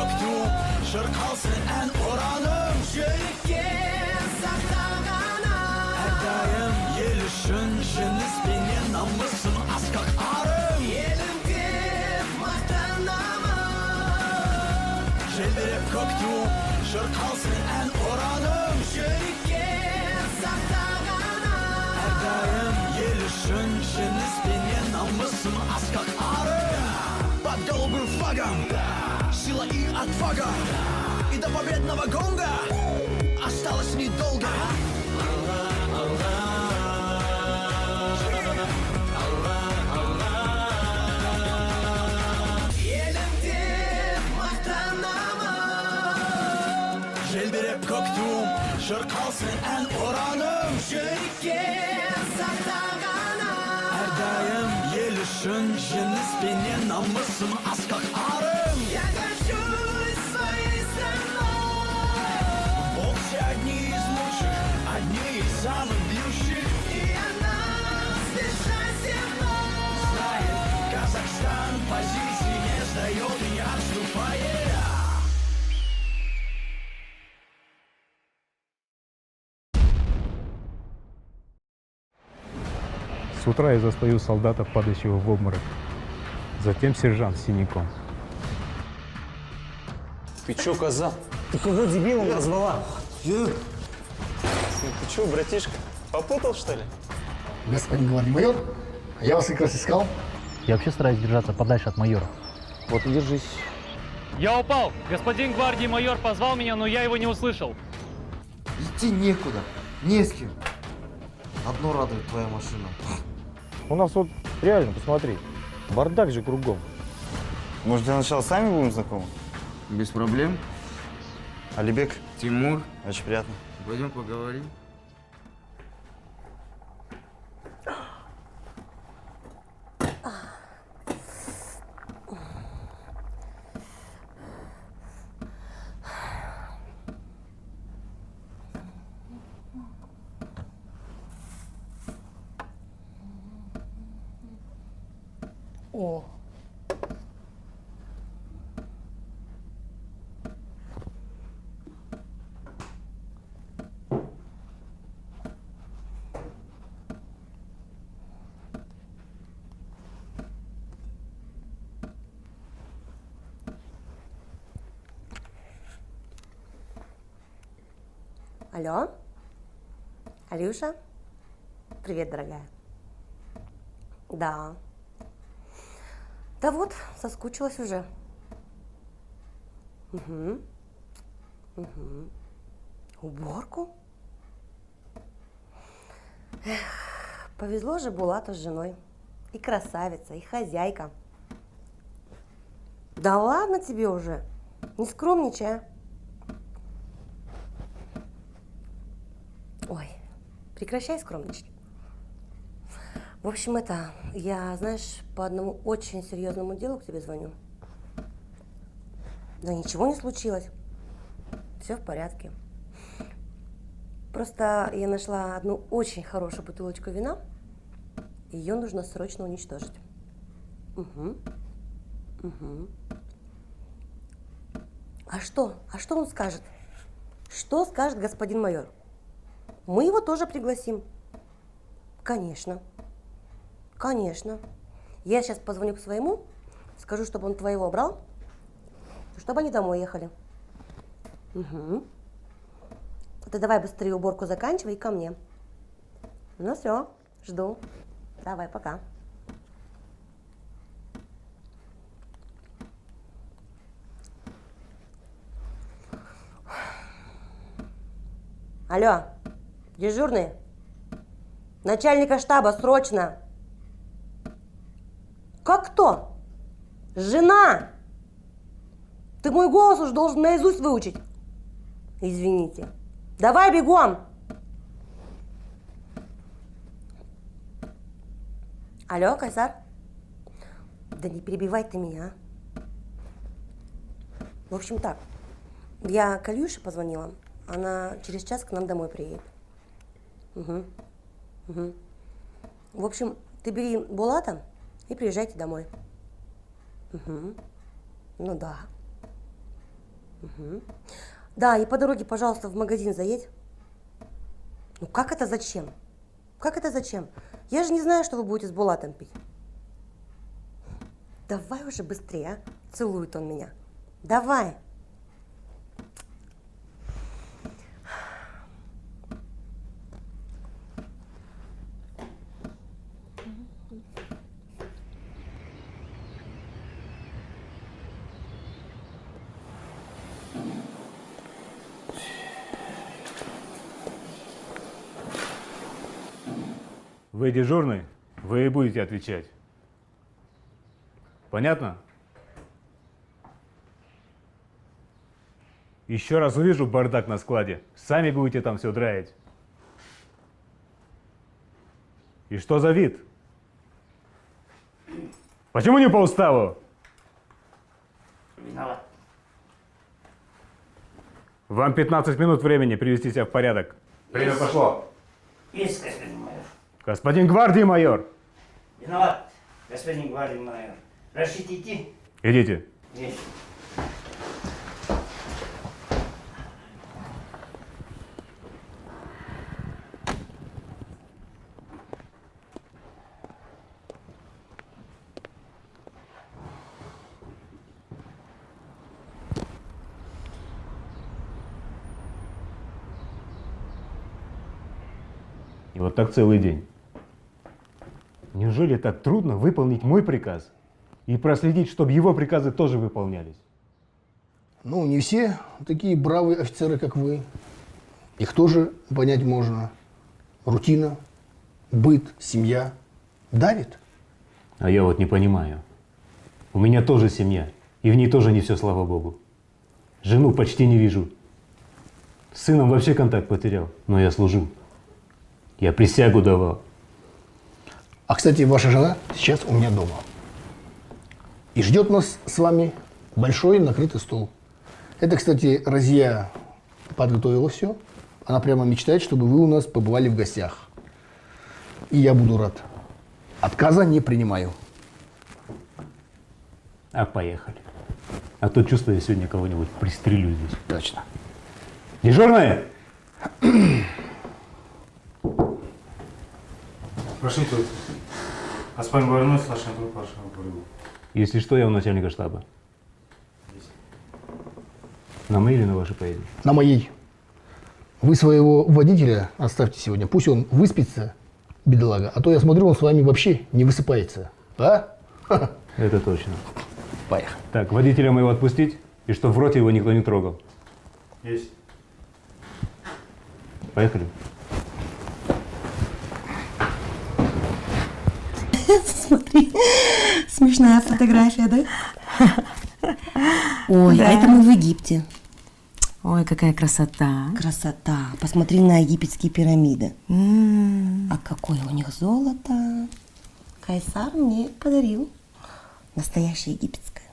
көктüm шырқалсын ән ұраным жүрекке сақтағана әрдайым ел үшін жеңіспенен намысын асқақ арым елім деп мақтанамын желбіреп көктüm шырқалсын ән ұраным жүрекке сақтағана әрдайым ел үшін жеңіспенен намысын асқақ арым под голубым флагом сила и отвага и до победного гонга осталось недолго. Елім деп мақтанамын желбіреп көктüm шырқалсын ән ұраным жүрекке сақтағана әрдайым ел үшін жеңіспенен намысын асқақ арым я горжусь своей страной вот все одни из лучших одни из самых бьющих и она сбежать земной знает Казахстан позиции не сдает и не отступает. С утра я застаю солдата, падающего в обморок. Затем сержант с синяком. Ты чё, коза? Ты кого дебилом назвала? Ты чё, братишка, попутал, что ли? Господин главный майор, я вас как раз искал. Я вообще стараюсь держаться подальше от майора. Вот и держись. Я упал! Господин гвардии майор позвал меня, но я его не услышал. Идти некуда, не с кем. Одно радует твоя машина. У нас вот реально, посмотри, бардак же кругом. Может, для начала сами будем знакомы? Без проблем. Алибек, Тимур, очень приятно. пойдем поговорим. О. Алло? Алюша? Привет, дорогая. Да. Да вот, соскучилась уже. Угу. Угу. Уборку? Эх, повезло же Булату с женой. И красавица, и хозяйка. Да ладно тебе уже, не скромничай, а. Ой, прекращай скромничать. В общем, я, знаешь, по одному очень серьезному делу к тебе звоню. Да ничего не случилось. Все в порядке. Просто я нашла одну очень хорошую бутылочку вина. Ее нужно срочно уничтожить. Угу. Угу. А что? А что он скажет? Что скажет господин майор? Мы его тоже пригласим. Конечно. Конечно. Я сейчас позвоню к своему, скажу, чтобы он твоего брал, чтобы они домой ехали. Угу. Ты давай быстрее уборку заканчивай и ко мне. Ну все, жду. Давай, пока. Алло, дежурный? Начальника штаба, срочно! Как кто? Жена! Ты мой голос уж должен наизусть выучить. Извините. Давай бегом! Алло, Кайсар? Да не перебивай ты меня, а. В общем так, я к Алюше позвонила. Она через час к нам домой приедет. Угу. Угу. В общем, ты бери Булата и приезжайте домой. Угу. Ну да. Да, и по дороге, пожалуйста, в магазин заедь. Ну как это зачем? Как это зачем? Я же не знаю, что вы будете с Булатом пить. Давай уже быстрее, а? Целует он меня. Давай. Вы дежурный, вы и будете отвечать. Понятно? Еще раз увижу бардак на складе, сами будете там все драить. И что за вид? Почему не по уставу? Виноват. Вам 15 минут времени привести себя в порядок. Время пошло. Есть, господин майор. Господин гвардии майор. Виноват, господин гвардии майор. Разрешите идти? Идите. Есть. И вот так целый день. Неужели так трудно выполнить мой приказ и проследить, чтобы его приказы тоже выполнялись? Ну, не все такие бравые офицеры, как вы. Их тоже понять можно. Рутина, быт, семья давит. А я вот не понимаю. У меня тоже семья, и в ней тоже не все, слава богу. Жену почти не вижу. С сыном вообще контакт потерял, но я служу. Я присягу давал. А, кстати, ваша жена сейчас у меня дома. И ждет нас с вами большой накрытый стол. Это, кстати, Разия подготовила все. Она прямо мечтает, чтобы вы у нас побывали в гостях. И я буду рад. Отказа не принимаю. А поехали. А то чувствую, я сегодня кого-нибудь пристрелю здесь. Точно. Дежурные! Прошу тут. Господин Барной, слушаем труп вашего коллегу. Если что, я у начальника штаба. На моей или на вашей поедем? На моей. Вы своего водителя оставьте сегодня. Пусть он выспится, бедолага. А то я смотрю, он с вами вообще не высыпается. А? Это точно. Поехали. Так, водителя моего отпустить, и что в роте его никто не трогал. Есть. Поехали. Смотри, смешная фотография, да? Ой, а это мы в Египте. Ой, какая красота. Красота. Посмотри на египетские пирамиды. А какое у них золото. Кайсар мне подарил. Настоящее египетское.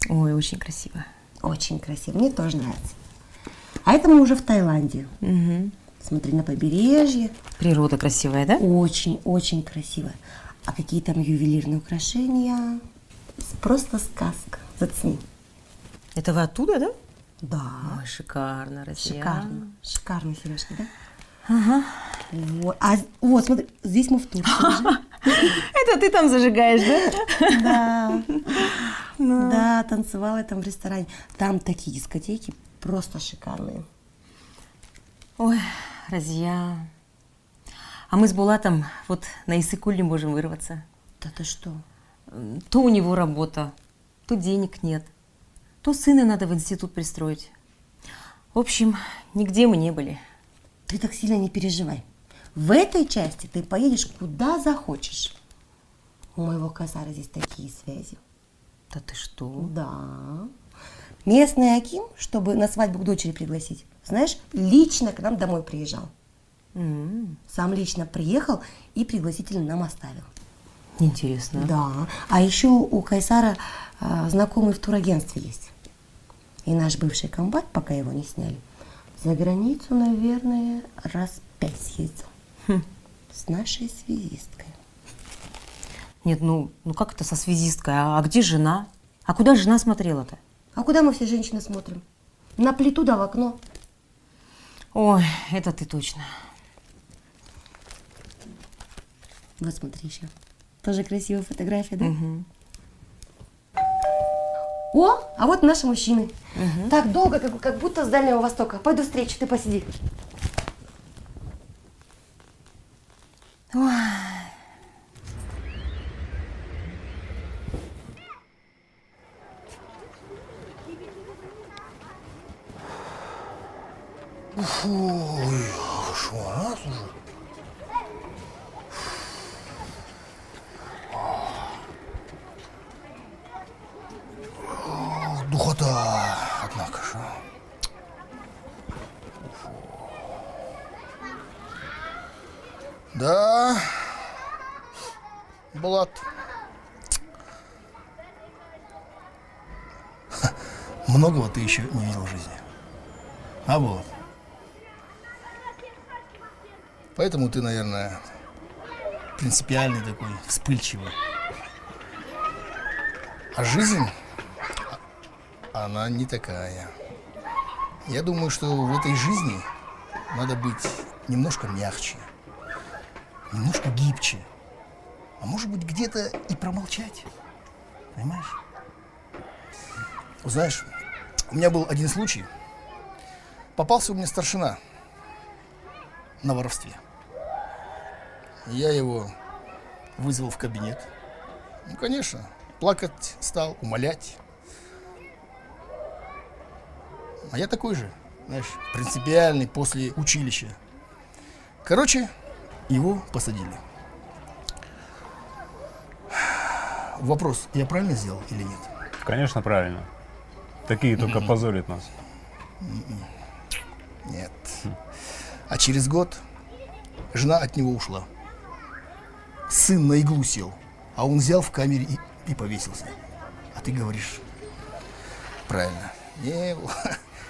Ой, очень красиво. Очень красиво. Мне тоже нравится. А это мы уже в Таиланде. Угу. Смотри на побережье. Природа красивая, да? Очень, очень красивая. А какие там ювелирные украшения? Просто сказка. Зацени. Это вы оттуда, да? Да. Ой, шикарно, Россия. Шикарно. Шикарные сережки, да? Ага. Вот. А вот, смотри, здесь мы в Турции. Это ты там зажигаешь, да? Да. Да, танцевала там в ресторане. Там такие дискотеки просто шикарные. Ой, Разия. А мы с Булатом вот на Иссык-Куль не можем вырваться. Да ты что? То у него работа, то денег нет, то сына надо в институт пристроить. В общем, нигде мы не были. Ты так сильно не переживай. В этой части ты поедешь куда захочешь. У моего Кайсара здесь такие связи. Да ты что? Да. Местный аким, чтобы на свадьбу к дочери пригласить, знаешь, лично к нам домой приезжал. Сам лично приехал и пригласительно нам оставил. Интересно. Да. А еще у Кайсара знакомый в турагентстве есть. И наш бывший комбат, пока его не сняли, за границу, наверное, раз 5 съездил. С нашей связисткой. Нет, ну как это со связисткой? А где жена? А куда жена смотрела-то? А куда мы все женщины смотрим? На плиту да в окно. Ой, это ты точно. Вот смотри еще. Тоже красивая фотография, да? О, а вот наши мужчины. Так долго, как будто с Дальнего Востока. Пойду встречу, ты посиди. Ой. Ой, хорошо, раз уже. Духота, однако же. Да, Булат. Многого ты еще не видел в жизни. А, Булат? Поэтому ты, наверное, принципиальный такой, вспыльчивый. А жизнь, она не такая. Я думаю, что в этой жизни надо быть немножко мягче, немножко гибче. А может быть, где-то и промолчать. Понимаешь? Знаешь, у меня был один случай. Попался у меня старшина на воровстве. Я его вызвал в кабинет. Ну, конечно, плакать стал, умолять. А я такой же, знаешь, принципиальный после училища. Короче, его посадили. Вопрос, я правильно сделал или нет? Конечно, правильно. Такие только позорят нас. Нет. А через год жена от него ушла. Сын на иглу сел, а он взял в камере и повесился. А ты говоришь, правильно. Не,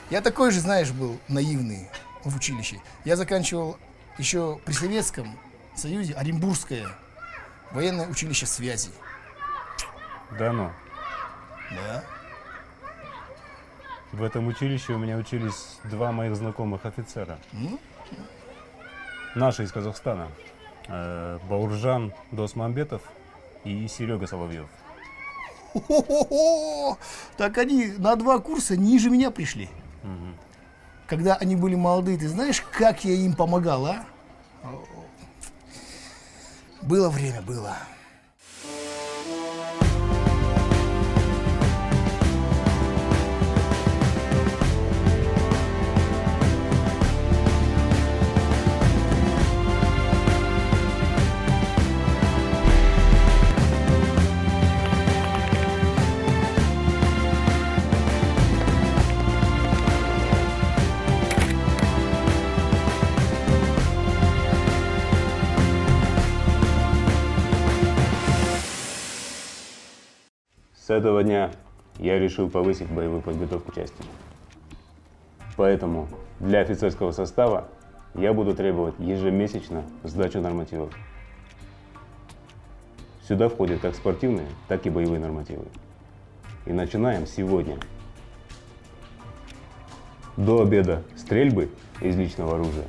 я такой же, знаешь, был наивный в училище. Я заканчивал еще при Советском Союзе Оренбургское военное училище связи. Да ну. Да. В этом училище у меня учились два моих знакомых офицера. Наши из Казахстана. Бауржан Досмамбетов и Серега Соловьев. Хо-хо-хо! Так они на 2 курса ниже меня пришли. Когда они были молодые, ты знаешь, как я им помогал, а? Было время, было. С этого дня я решил повысить боевую подготовку части. Поэтому для офицерского состава я буду требовать ежемесячно сдачу нормативов. Сюда входят как спортивные, так и боевые нормативы. И начинаем сегодня. До обеда стрельбы из личного оружия.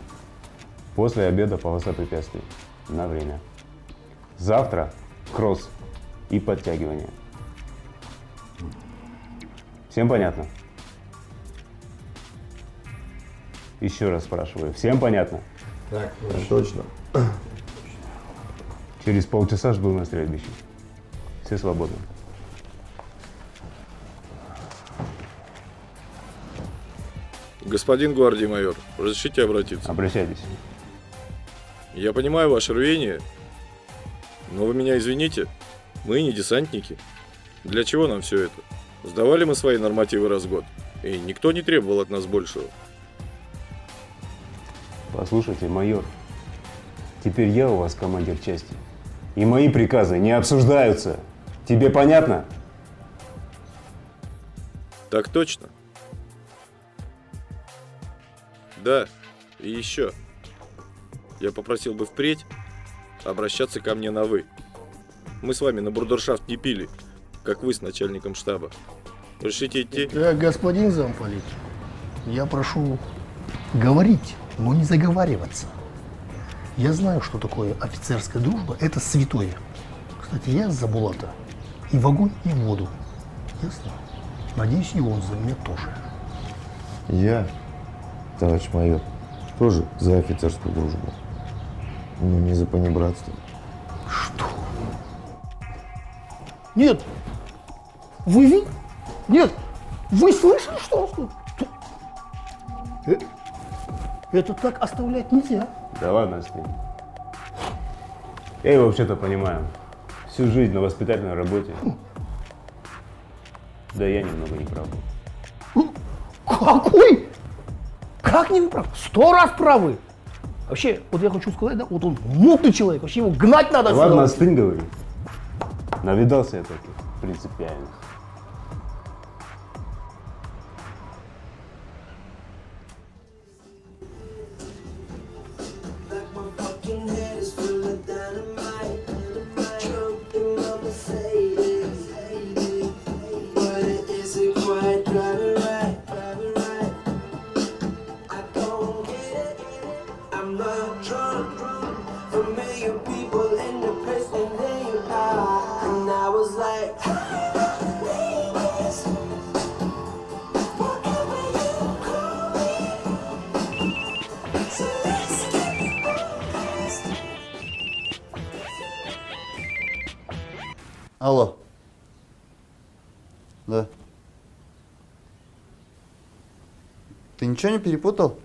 После обеда полоса препятствий на время. Завтра кросс и подтягивание. Всем понятно? Еще раз спрашиваю, всем понятно? Так, точно. Через полчаса жду на стрельбище. Все свободны. Господин гвардии майор, разрешите обратиться? Обращайтесь. Я понимаю ваше рвение, но вы меня извините, мы не десантники. Для чего нам все это? Сдавали мы свои нормативы раз в год, и никто не требовал от нас большего. Послушайте, майор, теперь я у вас командир части, и мои приказы не обсуждаются. Тебе понятно? Так точно. Да, и еще. Я попросил бы впредь обращаться ко мне на «вы». Мы с вами на брудершафт не пили, как вы с начальником штаба. Решите идти? Господин замполит, Я прошу говорить, но не заговариваться. Я знаю, что такое офицерская дружба. Это святое. Кстати, я за Булата и в огонь, и в воду. Ясно? Надеюсь, и он за меня тоже. Я, товарищ майор, тоже за офицерскую дружбу. Но не за понебратство. Что? Нет. Нет. Вы слышали, что он сказал? Это так оставлять нельзя. Да ладно с ним. Я его вообще-то понимаю. Всю жизнь на воспитательной работе. Да я немного не прав был. Какой? Как не прав? 100 раз правы. Вообще, вот я хочу сказать, да, вот он мутный человек, вообще его гнать надо. Да ладно, остынь, говорю. Навидался я таких принципиальных. Алло. Да. Ты ничего не перепутал?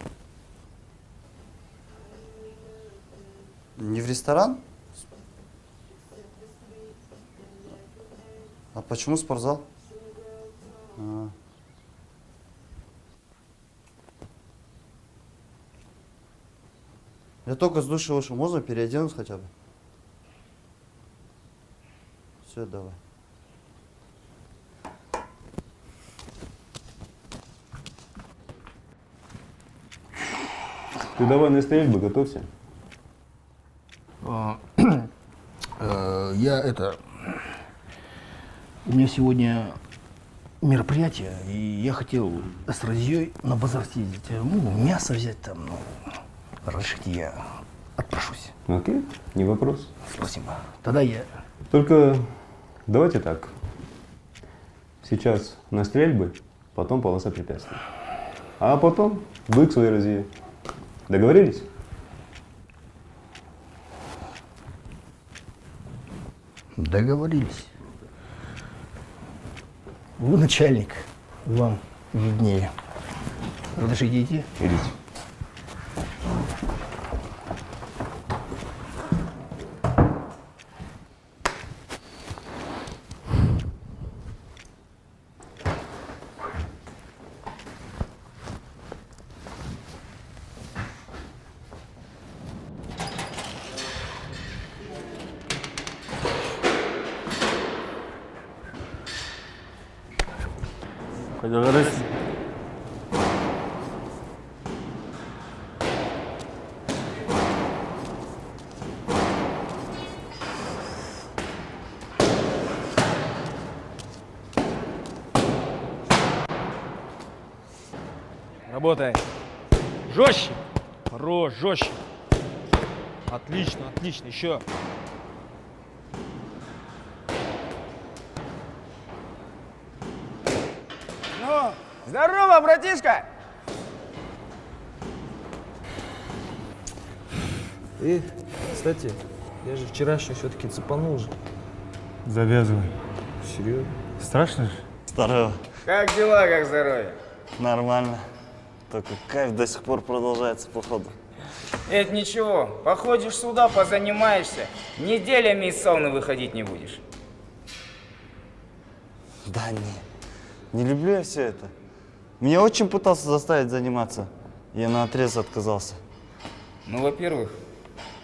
Не в ресторан? А почему спортзал? Я только с душа вышел. Можно переоденусь хотя бы? Все, давай. Ты давай на стрельбы готовься. У меня сегодня мероприятие, и я хотел с Разией на базар съездить. Ну, мясо взять там, ну, разрешите, я отпрошусь. Окей, не вопрос. Спасибо. Тогда я... Только давайте так. Сейчас на стрельбы, потом полоса препятствий. А потом вы к своей Розии. Договорились? Договорились. Вы начальник, вам виднее. Разрешите идти? Идите. Договорились? Работай. Жестче. Хорош, жестче. Отлично, отлично. Еще. Ну, здорово, братишка! Кстати, я же вчерашний все-таки цепанул же. Завязывай. Серьезно? Страшно же? Здорово. Как дела, как здоровье? Нормально. Только кайф до сих пор продолжается, походу. Это ничего, походишь сюда, позанимаешься, неделями из сауны выходить не будешь. Да не люблю я все это. Меня отчим пытался заставить заниматься. Я наотрез отказался. Ну, во-первых,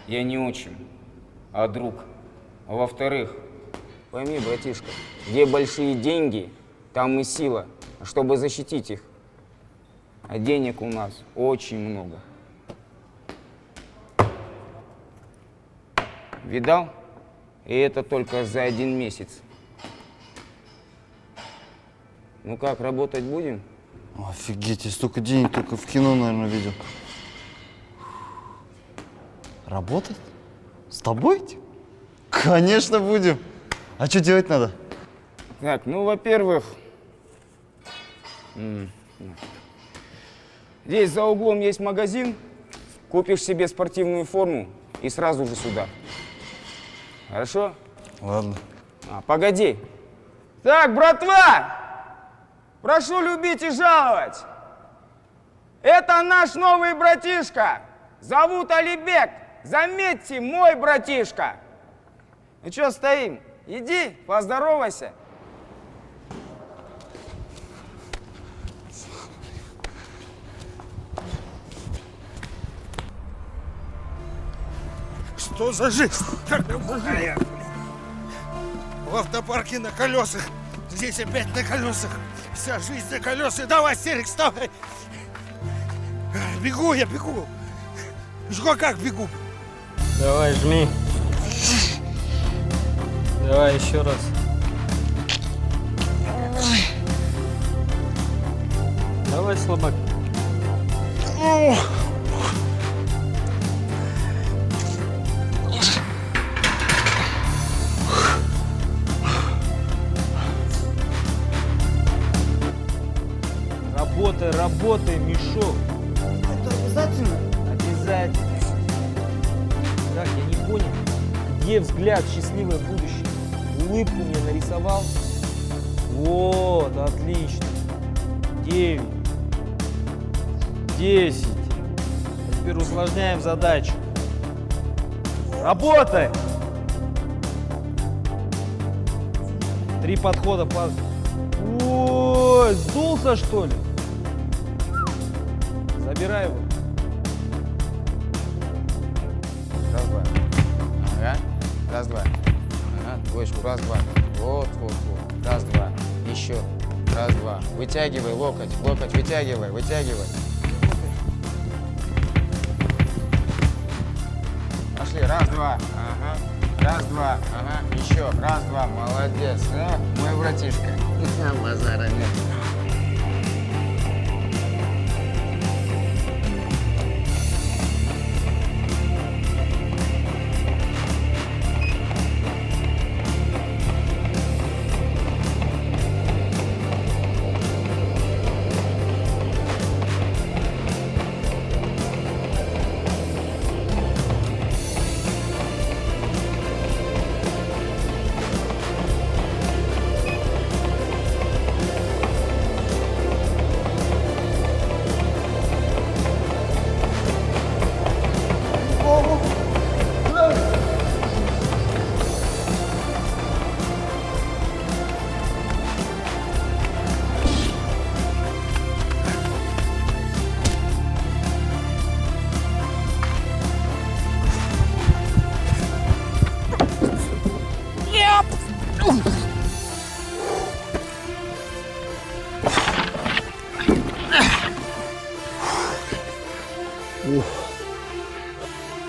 я не отчим, а друг. А во-вторых, пойми, братишка, где большие деньги, там и сила, чтобы защитить их. А денег у нас очень много. Видал? И это только за 1 месяц. Ну как, работать будем? Офигеть, я столько денег только в кино, наверное, видел. Работать? С тобой? Конечно, будем. А что делать надо? Так, ну, во-первых, здесь за углом есть магазин, купишь себе спортивную форму и сразу же сюда. Хорошо? Ладно. Погоди. Так, братва, прошу любить и жаловать. Это наш новый братишка. Зовут Алибек. Заметьте, мой братишка. Ну что стоим? Иди, поздоровайся. Что за жизнь? Такая? В автопарке на колесах. Здесь опять на колесах. Вся жизнь на колесах. Давай, Серик, вставай. Бегу я, бегу. Что, как бегу? Давай, жми. Давай еще раз. Давай, слабак. Работай, работай, мешок. Это обязательно? Обязательно. Так, я не понял, где взгляд в счастливое будущее? Улыбку мне нарисовал? Вот, отлично. 9. 10. А теперь усложняем задачу. Работай! 3 подхода по... Ой, сдулся, что ли? Забирай его. Раз, два. Ага. Раз, два. Ага. Двоечку. Раз, два. Вот, вот, вот. Раз, два. Еще. Раз, два. Вытягивай локоть. Локоть вытягивай. Вытягивай. Пошли. Раз, два. Ага. Раз, два. Ага. Еще. Раз, два. Молодец. А, мой братишка. Базара нет.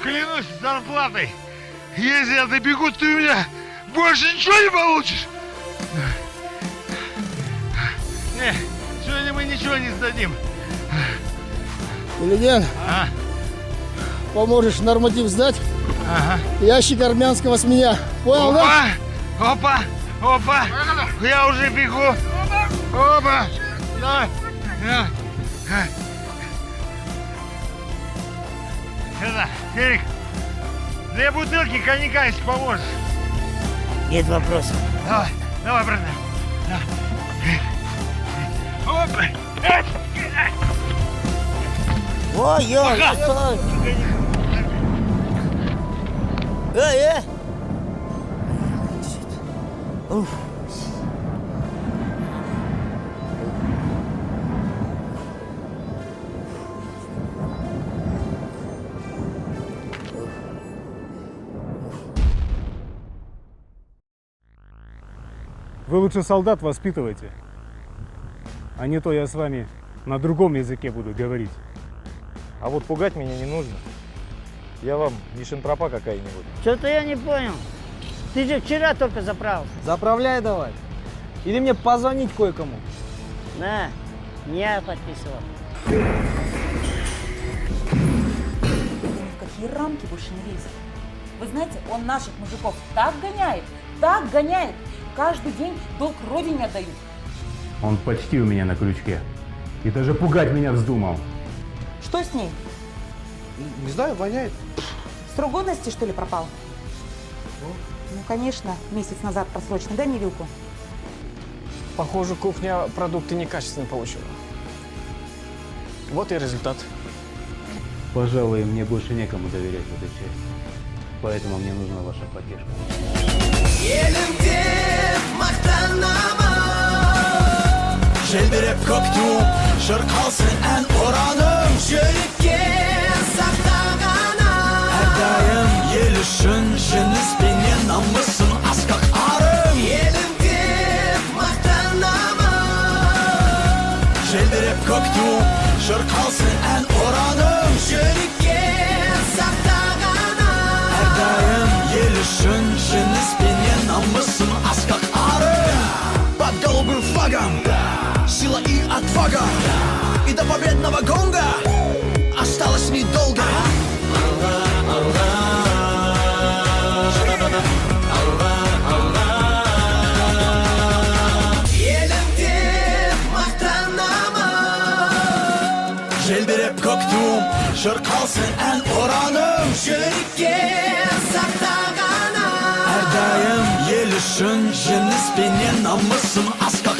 Клянусь зарплатой. Если я добегу, ты у меня больше ничего не получишь. Не, сегодня мы ничего не сдадим. Ильин, поможешь норматив сдать? Ящик армянского с меня. Понял, да? Опа, опа. Я уже бегу. Опа. Да. Это, Серик, 2 бутылки коньяка, если поможешь. Нет вопросов. Давай, давай, братан. Опа. Ой-ой, стой. Эй! Уф. Вы лучше солдат воспитывайте, а не то я с вами на другом языке буду говорить. А вот пугать меня не нужно. Я вам не шантропа какая-нибудь. Что-то я не понял. Ты же вчера только заправился. Заправляй давай. Или мне позвонить кое-кому. На, Не подписывал. Какие рамки больше не лезет. Вы знаете, он наших мужиков так гоняет. Каждый день долг родине отдают. Он почти у меня на крючке. И даже пугать меня вздумал. Что с ней? Не знаю, воняет. Срок годности, что ли, пропал? Ну, конечно, месяц назад просроченный. Дай мне вилку. Похоже, кухня продукты некачественные получила. Вот и результат. Пожалуй, мне больше некому доверять в этой части. Поэтому мне нужна ваша поддержка. Желбіреп көктум, шырқалсын ән ұраным, жүрекке сақтағаным. Әрдайым ел үшін жеңіспенен намысын асқақ арым. Елім деп мақтанамын. Желбіреп көктум, шырқалсын ән ұраным, жүрекке сақтағаным. Әрдайым ел үшін жеңіспенен намысын асқақ арым. Под голубым флагом сила и отвага, и до победного гонга осталось недолго. Елім деп мақтанамын. Желбіреп көктум, шырқалсын ән ұраным, жүрекке сақтағаным. Әрдайым ел үшін жеңіспенен намысым асқақ